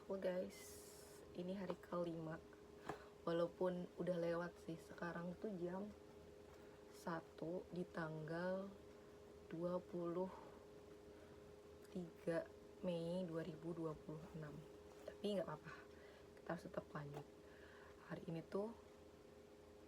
Halo guys, ini hari kelima. Walaupun udah lewat sih, sekarang tuh jam 1 di tanggal 23 Mei 2026. Tapi nggak apa-apa, kita harus tetap lanjut. Hari ini tuh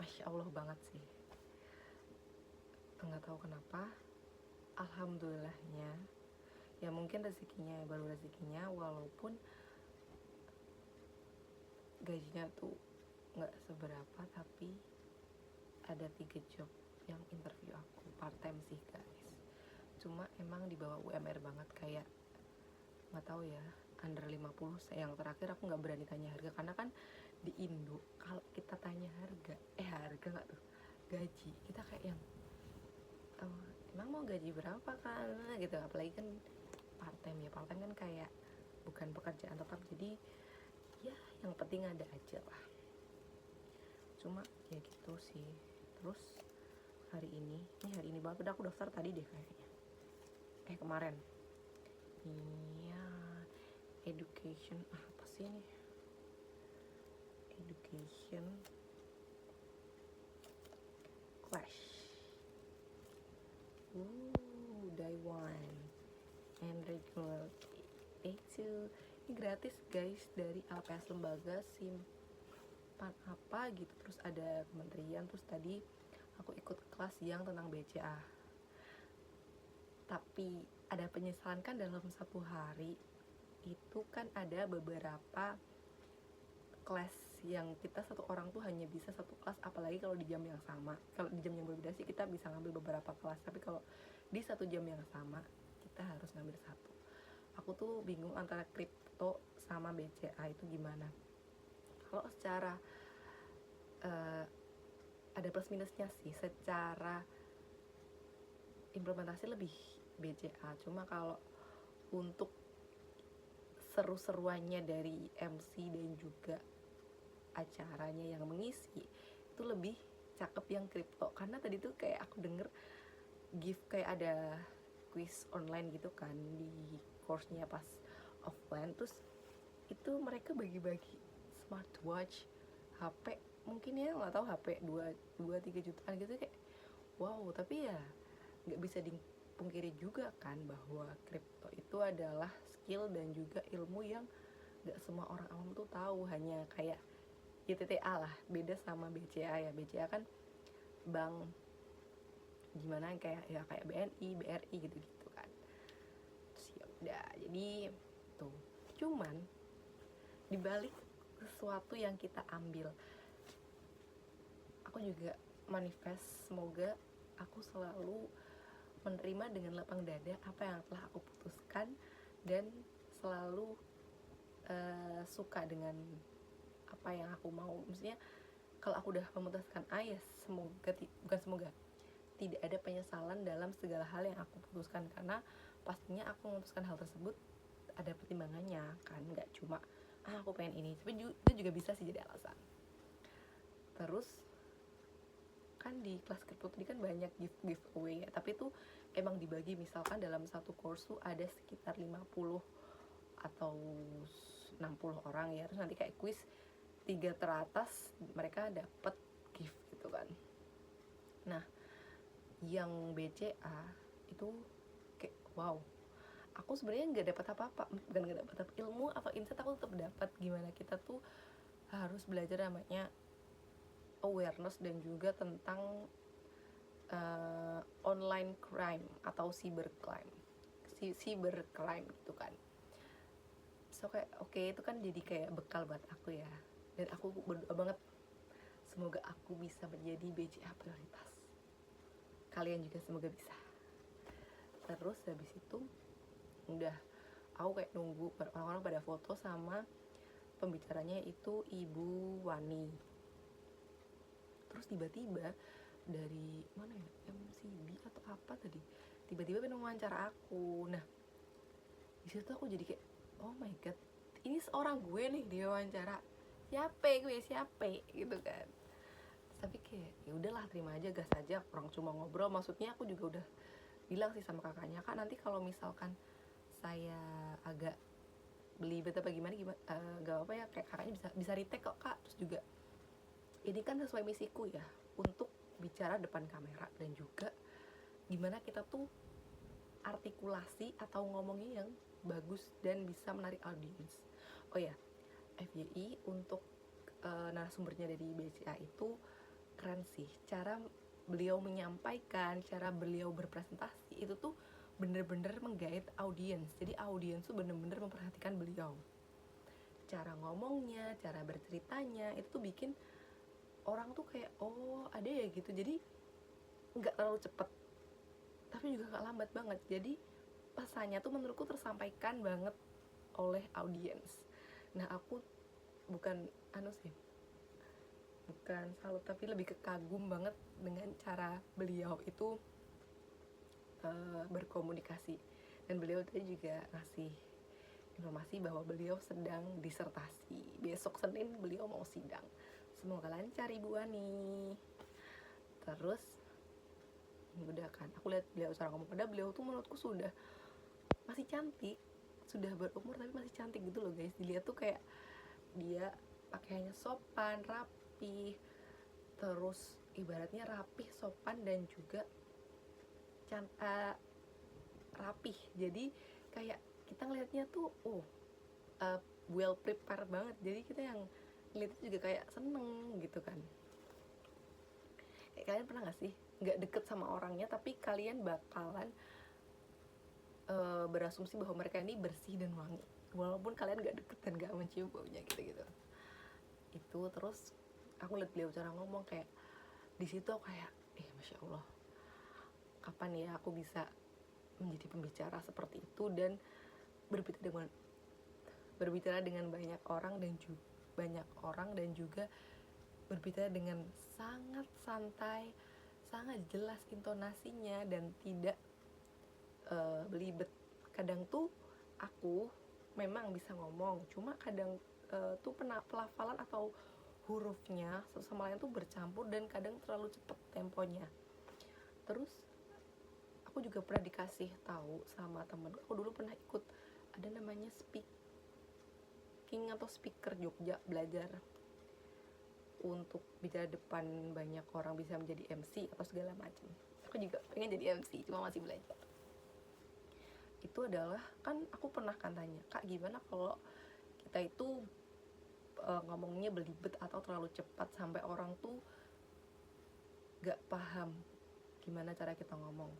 Masya Allah banget sih. Nggak tahu kenapa, alhamdulillahnya, ya mungkin rezekinya, baru rezekinya, walaupun gajinya tuh nggak seberapa, tapi ada 3 job yang interview aku, part time sih guys. Cuma emang di bawah UMR banget, kayak nggak tahu ya, under 50. Yang terakhir aku nggak berani tanya harga, karena kan di Indo kalau kita tanya harga nggak tuh, gaji, kita kayak yang emang mau gaji berapa kan gitu. Apalagi kan part time kan kayak bukan pekerjaan tetap, jadi ya yang penting ada aja lah. Cuma ya gitu sih. Terus hari ini banget, udah aku daftar tadi deh kayaknya, kemarin. Iya, education, apa sih ini, education clash. Day one and regular day 2. Ini gratis guys, dari LPS lembaga simpan apa gitu. Terus ada kementerian. Terus tadi aku ikut kelas yang tentang BCA, tapi ada penyesalan kan dalam satu hari itu kan ada beberapa kelas yang kita satu orang tuh hanya bisa satu kelas, apalagi kalau di jam yang sama. Kalau di jam yang berbeda sih kita bisa ngambil beberapa kelas, tapi kalau di satu jam yang sama kita harus ngambil satu. Aku tuh bingung antara kripto sama BCA itu gimana. Kalau secara ada plus minusnya sih, secara implementasi lebih BCA. Cuma kalau untuk seru-seruannya dari MC dan juga acaranya yang mengisi itu lebih cakep yang kripto. Karena tadi tuh kayak aku denger gift, kayak ada quiz online gitu kan di course-nya pas offline. Terus itu mereka bagi-bagi smartwatch, HP, mungkin ya nggak tahu, HP 2-3 jutaan gitu. Kayak wow. Tapi ya nggak bisa dipungkiri juga kan bahwa kripto itu adalah skill dan juga ilmu yang nggak semua orang awam tuh tahu. Hanya kayak YTTA lah, beda sama BCA ya. BCA kan bank gimana, kayak BNI, BRI gitu kan. Terus ya udah, jadi tuh. Cuman dibalik sesuatu yang kita ambil, aku juga manifest semoga aku selalu menerima dengan lapang dada apa yang telah aku putuskan, dan selalu suka dengan apa yang aku mau. Maksudnya kalau aku udah memutuskan ya tidak ada penyesalan dalam segala hal yang aku putuskan, karena pastinya aku memutuskan hal tersebut ada pertimbangannya kan, nggak cuma aku pengen ini, tapi itu juga bisa sih jadi alasan. Terus kan di kelas kripto tadi kan banyak giveaway ya, tapi itu emang dibagi, misalkan dalam satu course tuh ada sekitar 50 atau 60 orang ya. Terus nanti kayak quiz 3 teratas mereka dapat gift gitu kan. Nah yang BCA itu kayak wow, aku sebenarnya nggak dapat apa-apa, bukan nggak dapat ilmu apa insight, aku tetap dapat gimana kita tuh harus belajar namanya awareness dan juga tentang online crime atau cybercrime gitu kan. So kayak oke, itu kan jadi kayak bekal buat aku ya, dan aku berdoa banget semoga aku bisa menjadi BCA prioritas. Kalian juga semoga bisa. Terus habis itu udah, aku kayak nunggu orang-orang pada foto sama pembicaranya itu Ibu Wani. Terus tiba-tiba dari mana ya, MCB atau apa tadi, tiba-tiba pengen wawancara aku. Nah di situ aku jadi kayak oh my god, ini seorang gue nih dia wawancara, siapa gitu kan. Tapi kayak ya udahlah, terima aja, gas aja, orang cuma ngobrol. Maksudnya aku juga udah bilang sih sama kakaknya, kak nanti kalau misalkan saya agak belibet apa gimana gak apa ya, kayak kakaknya bisa retake kok kak. Terus juga ini kan sesuai misiku ya, untuk bicara depan kamera dan juga gimana kita tuh artikulasi atau ngomongnya yang bagus dan bisa menarik audiens. Oh ya, FYI untuk narasumbernya dari BCA itu keren sih, cara beliau menyampaikan, cara beliau berpresentasi itu tuh bener-bener menggait audiens. Jadi audiens tuh bener-bener memperhatikan beliau, cara ngomongnya, cara berceritanya itu tuh bikin orang tuh kayak oh ada ya gitu. Jadi nggak terlalu cepet tapi juga nggak lambat banget, jadi pesannya tuh menurutku tersampaikan banget oleh audiens. Nah aku bukan bukan salut tapi lebih ke kagum banget dengan cara beliau itu berkomunikasi. Dan beliau tadi juga ngasih informasi bahwa beliau sedang disertasi, besok Senin beliau mau sidang. Semoga lancar Ibu Ani. Terus udah kan, aku lihat beliau cara ngomong, padahal beliau tuh menurutku sudah masih cantik, sudah berumur tapi masih cantik gitu loh guys. Dilihat tuh kayak dia pakaiannya sopan, rapi, terus ibaratnya rapih, sopan dan juga rapih. Jadi kayak kita ngelihatnya tuh well prepared banget. Jadi kita yang ngeliatnya juga kayak seneng gitu kan. Kayak kalian pernah gak sih nggak deket sama orangnya tapi kalian bakalan berasumsi bahwa mereka ini bersih dan wangi walaupun kalian nggak deket dan nggak mencium baunya gitu. Itu terus aku lihat beliau cara ngomong kayak di situ aku kayak masya Allah, kapan ya aku bisa menjadi pembicara seperti itu dan berbicara dengan banyak orang dan juga berbicara dengan sangat santai, sangat jelas intonasinya dan tidak belibet. Kadang tuh aku memang bisa ngomong, cuma kadang tuh pelafalan atau hurufnya satu sama lain tuh bercampur dan kadang terlalu cepet temponya. Terus aku juga pernah dikasih tahu sama temen aku dulu pernah ikut ada namanya speaking atau speaker Jogja, belajar untuk bicara depan banyak orang bisa menjadi MC atau segala macam. Aku juga pengen jadi MC cuma masih belajar. Itu adalah kan aku pernah kan tanya, kak gimana kalau kita itu ngomongnya belibet atau terlalu cepat sampai orang tuh gak paham gimana cara kita ngomong.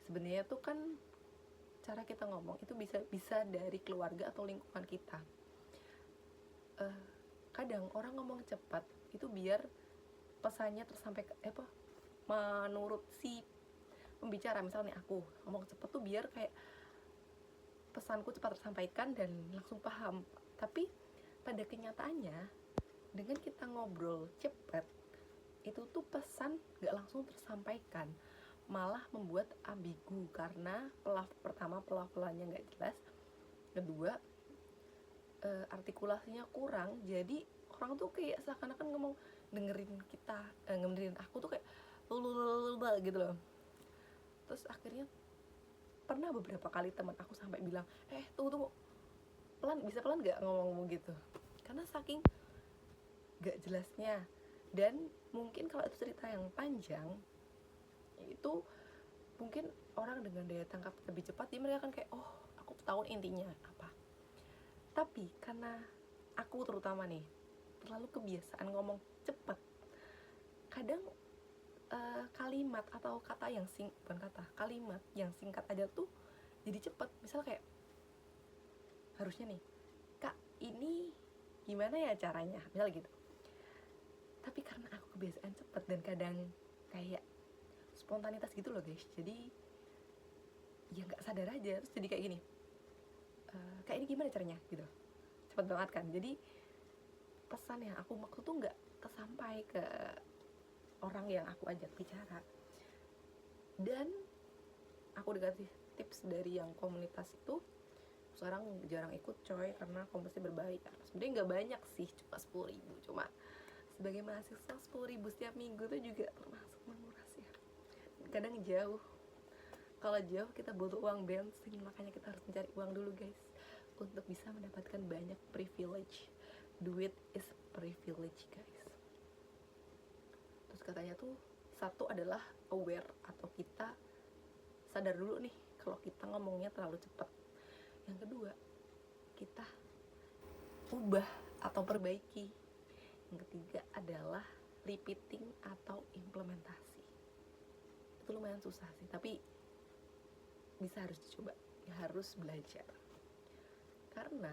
Sebenarnya tuh kan cara kita ngomong itu bisa dari keluarga atau lingkungan kita. Kadang orang ngomong cepat itu biar pesannya tersampaikan menurut si pembicara. Misalnya aku ngomong cepet tuh biar kayak pesanku cepat tersampaikan dan langsung paham. Tapi pada kenyataannya dengan kita ngobrol cepet itu tuh pesan gak langsung tersampaikan, malah membuat ambigu karena pertama pelafalannya gak jelas, kedua artikulasinya kurang. Jadi orang tuh kayak seakan-akan ngomong dengerin aku tuh kayak lulululul gitu loh. Terus akhirnya pernah beberapa kali teman aku sampai bilang tunggu pelan, bisa pelan gak ngomong gitu, karena saking gak jelasnya. Dan mungkin kalau itu cerita yang panjang itu mungkin orang dengan daya tangkap lebih cepat dia mereka akan kayak aku tahu intinya apa. Tapi karena aku terutama nih terlalu kebiasaan ngomong cepet, kadang kalimat atau kalimat yang singkat aja tuh jadi cepet. Misal kayak harusnya nih, kak ini gimana ya caranya, misal gitu. Tapi karena aku kebiasaan cepet dan kadang kayak spontanitas gitu loh guys, jadi ya nggak sadar aja terus jadi kayak gini, kak ini gimana caranya gitu, cepet banget kan. Jadi pesan yang aku maksud tuh nggak kesampai ke orang yang aku ajak bicara. Dan aku dikasih tips dari yang komunitas itu, sekarang jarang ikut coy karena komunitasnya berbayar. Sebenarnya nggak banyak sih, cuma 10.000. Cuma sebagai mahasiswa 10.000 setiap minggu tuh juga termasuk menguras ya. Kadang jauh, kalau jauh kita butuh uang bensin, makanya kita harus mencari uang dulu guys. untuk bisa mendapatkan banyak privilege. Duit is privilege, guys. Terus katanya tuh, satu adalah aware, atau kita sadar dulu nih kalau kita ngomongnya terlalu cepat. Yang kedua, kita ubah atau perbaiki. Yang ketiga adalah repeating atau implementasi. Itu lumayan susah sih, tapi harus dicoba, harus belajar. Karena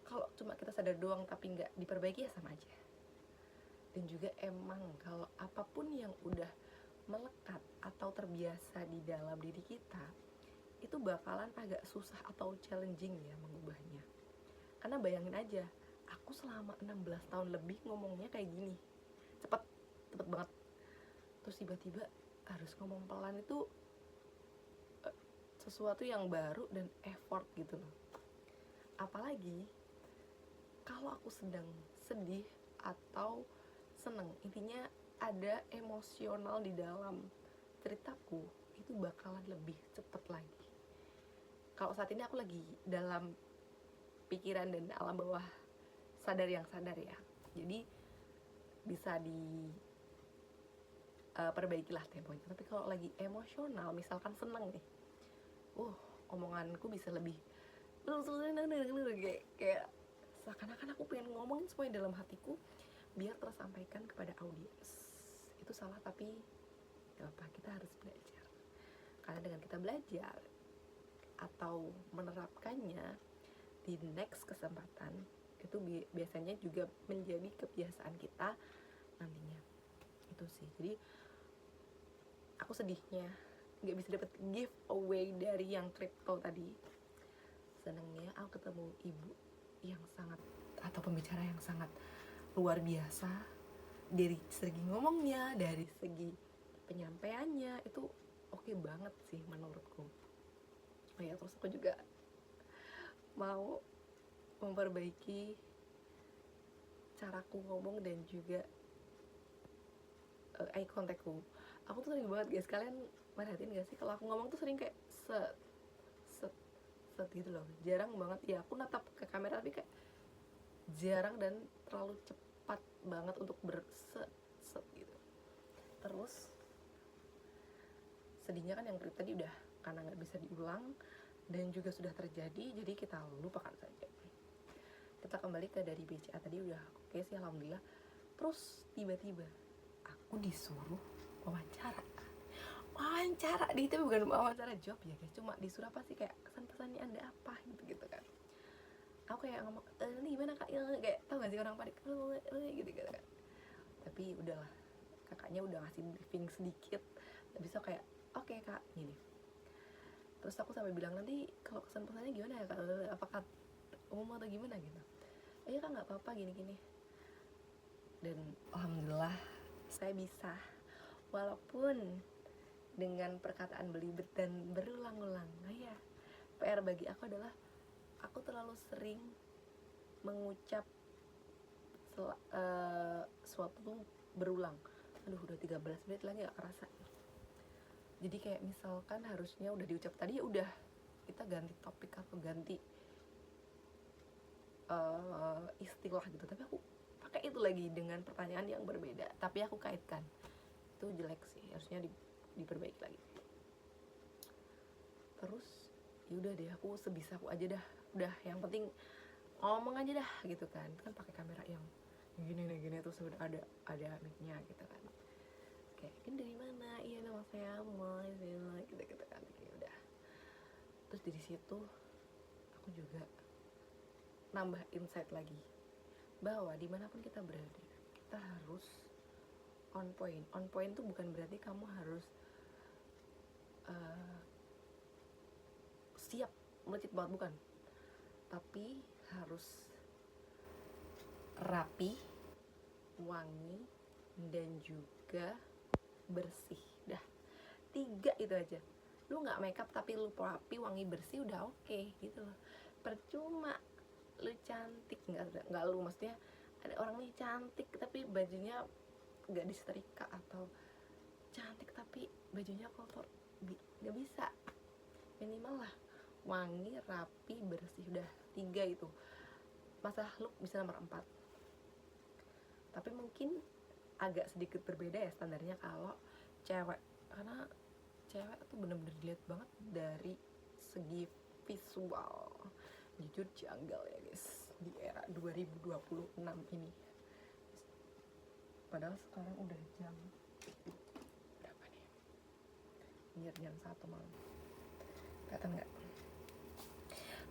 kalau cuma kita sadar doang tapi nggak diperbaiki ya sama aja. Dan juga emang kalau apapun yang udah melekat atau terbiasa di dalam diri kita, itu bakalan agak susah atau challenging ya mengubahnya. Karena bayangin aja, aku selama 16 tahun lebih ngomongnya kayak gini, cepet banget. Terus tiba-tiba harus ngomong pelan, itu sesuatu yang baru dan effort gitu loh. Apalagi kalau aku sedang sedih atau seneng, intinya ada emosional di dalam ceritaku, itu bakalan lebih cepet lagi. Kalau saat ini aku lagi dalam pikiran dan alam bawah sadar yang sadar ya, jadi bisa di perbaikilah temponya. Tapi kalau lagi emosional, misalkan seneng nih, omonganku bisa lebih kayak seakan-akan aku pengen ngomongin semuanya dalam hatiku biar tersampaikan kepada audiens. Itu salah, tapi gak apa, kita harus belajar. Karena dengan kita belajar atau menerapkannya di next kesempatan, itu biasanya juga menjadi kebiasaan kita nantinya. Itu sih. Jadi aku sedihnya gak bisa dapet giveaway dari yang crypto tadi. Senangnya aku ketemu ibu yang sangat, atau pembicara yang sangat luar biasa. Dari segi ngomongnya, dari segi penyampaiannya, itu oke banget sih menurutku. Ya, terus aku juga mau memperbaiki caraku ngomong dan juga eye contactku. Aku tuh sering banget guys, kalian merhatiin gak sih kalau aku ngomong tuh sering kayak set gitu loh, jarang banget ya aku natap ke kamera, tapi kayak jarang dan terlalu cepat banget untuk berset gitu. Terus sedihnya kan yang tadi udah, karena nggak bisa diulang dan juga sudah terjadi, jadi kita lupakan saja. Kita kembali ke dari BCA tadi, udah oke sih alhamdulillah. Terus tiba-tiba aku disuruh wawancara di itu, bukan wawancara job ya guys, cuma disuruh apa sih, kayak pesan-pesannya Anda apa gitu kan. Aku kayak ngomong ini gimana kak, kayak tau gak sih orang panik gitu kan. Tapi udahlah, kakaknya udah ngasih briefing sedikit, bisa kayak oke kak gini. Terus aku sampai bilang, nanti kalau kesan-pesannya gimana ya kak, apakah umum atau gimana gitu. Ya kak nggak apa-apa gini. Dan alhamdulillah saya bisa, walaupun dengan perkataan belibet dan berulang-ulang. Nah ya, PR bagi aku adalah aku terlalu sering mengucap suatu berulang. Aduh, udah 13 menit lagi gak kerasa. Jadi kayak misalkan harusnya udah diucap tadi, ya udah kita ganti topik atau ganti istilah gitu, tapi aku pakai itu lagi dengan pertanyaan yang berbeda, tapi aku kaitkan. Itu jelek sih, harusnya diperbaiki lagi. Terus yaudah deh, aku sebisa aku aja dah, udah yang penting ngomong aja dah gitu kan pakai kamera yang gini terus udah ada mic-nya gitu kan. Kayak kan dari mana, iya nama saya Mai gitu kan. Kayak udah, terus dari situ aku juga nambah insight lagi bahwa dimanapun kita berada, kita harus on point tuh bukan berarti kamu harus siap melejit banget, bukan, tapi harus rapi, wangi, dan juga bersih. Dah 3 itu aja. Lu nggak makeup tapi lu rapi, wangi, bersih, udah oke gitu loh. Percuma lu cantik, nggak lu, maksudnya ada orang nih cantik tapi bajunya nggak disetrika, atau cantik tapi bajunya kotor, nggak bisa. Minimal lah wangi, rapi, bersih. Udah 3 itu. Masalah look bisa nomor 4. Tapi mungkin agak sedikit berbeda ya standarnya kalau cewek, karena cewek tuh bener-bener dilihat banget dari segi visual. Jujur janggal ya guys di era 2026 ini. Padahal sekarang udah jam berapa nih? Anjir, jam 1 malam. Kelihatan nggak?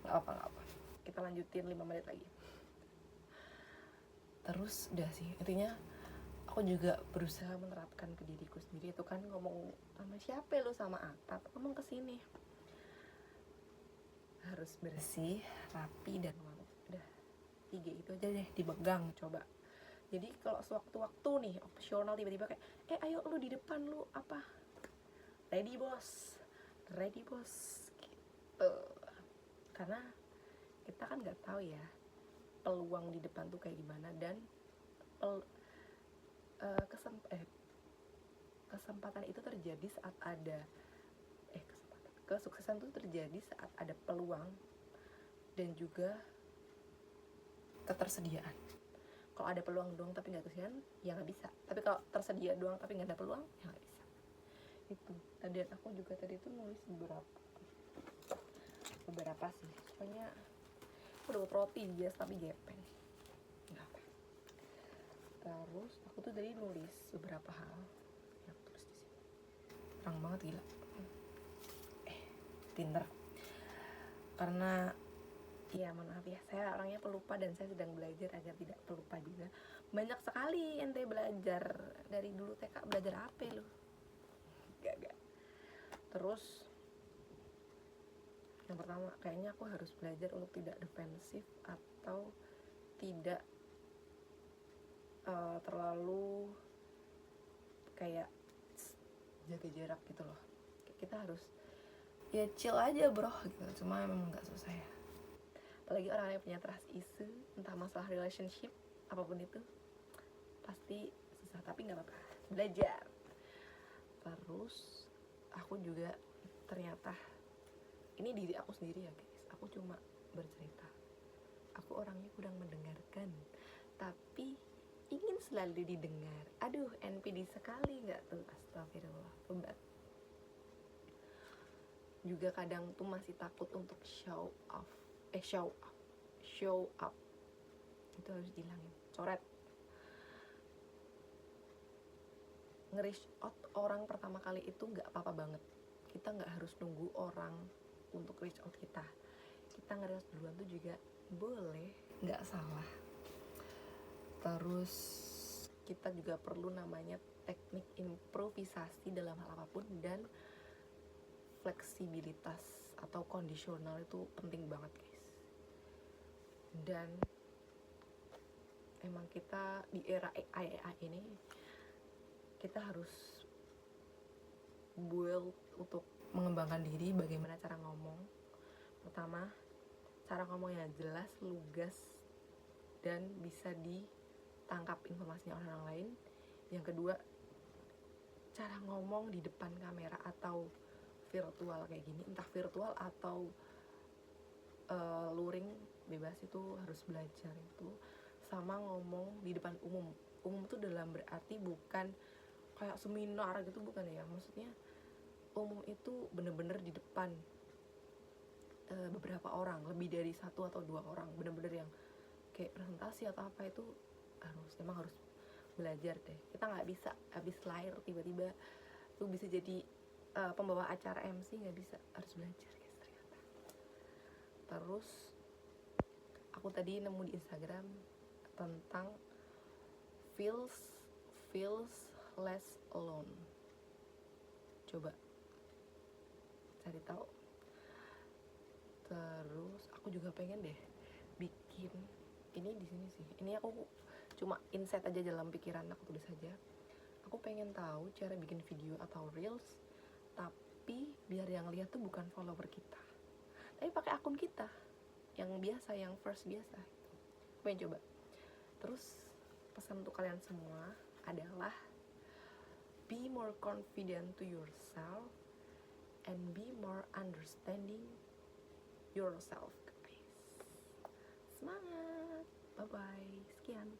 Nggak apa-apa. Kita lanjutin 5 menit lagi. Terus udah sih, intinya aku juga berusaha menerapkan ke diriku sendiri. Itu kan ngomong sama siapa lu, sama Atat, ngomong kesini harus bersih, rapi, dan wangi. Udah 3 itu aja deh dipegang coba. Jadi kalau sewaktu-waktu nih opsional tiba-tiba kayak ayo lu di depan, lu apa, ready bos gitu. Karena kita kan nggak tahu ya peluang di depan tuh kayak gimana, dan kesempatan itu terjadi saat ada kesuksesan itu terjadi saat ada peluang dan juga ketersediaan. Kalau ada peluang doang tapi nggak ketersediaan, ya nggak bisa. Tapi kalau tersedia doang tapi nggak ada peluang, ya nggak bisa. Itu tadi aku juga tadi tuh nulis beberapa sih, pokoknya udah roti biasa tapi gepeng. Nggak apa. Terus aku tuh tadi nulis beberapa hal yang tulis di sini. Terang banget gila. Pinter. Karena ya maaf ya, saya orangnya pelupa dan saya sedang belajar agar tidak pelupa juga. Banyak sekali ente belajar dari dulu TK, belajar apa lu? Gak. Terus yang pertama, kayaknya aku harus belajar untuk tidak defensif atau tidak terlalu kayak jaga jarak gitu loh. Kita harus ya chill aja bro gitu. Cuma memang nggak susah ya, apalagi orang yang punya trust issue, entah masalah relationship apapun itu pasti susah, tapi nggak apa-apa, belajar. Terus aku juga ternyata, ini diri aku sendiri ya guys, aku cuma bercerita, aku orangnya kurang mendengarkan tapi ingin selalu didengar. Aduh, NPD sekali nggak tuh, astagfirullah, tobat. Juga kadang tuh masih takut untuk show up. Itu harus dihilangin, coret. Nge-reach out orang pertama kali itu nggak apa-apa banget. Kita nggak harus nunggu orang untuk reach out kita nge-reach duluan tuh juga boleh, nggak salah. Terus kita juga perlu namanya teknik improvisasi dalam hal apapun, dan fleksibilitas atau kondisional itu penting banget guys. Dan emang kita di era AI ini kita harus build untuk mengembangkan diri. Bagaimana cara ngomong? Pertama, cara ngomongnya jelas, lugas, dan bisa ditangkap informasinya orang lain. Yang kedua, cara ngomong di depan kamera atau virtual kayak gini, entah virtual atau luring, bebas, itu harus belajar itu. Sama ngomong di depan umum tuh dalam berarti bukan kayak seminar gitu, bukan ya, maksudnya umum itu bener-bener di depan beberapa orang, lebih dari 1 atau 2 orang, bener-bener yang kayak presentasi atau apa, itu emang harus belajar deh. Kita nggak bisa habis lahir tiba-tiba tuh bisa jadi pembawa acara MC, nggak bisa, harus belajar guys ternyata. Terus aku tadi nemu di Instagram tentang feels less alone. Coba cari tahu. Terus aku juga pengen deh bikin ini di sini sih. Ini aku cuma insight aja dalam pikiran aku, tulis aja. Aku pengen tahu cara bikin video atau reels tapi biar yang lihat tuh bukan follower kita, tapi pakai akun kita yang biasa, yang first biasa. Pengen coba. Terus pesan untuk kalian semua adalah be more confident to yourself and be more understanding yourself guys. Semangat, bye bye, sekian.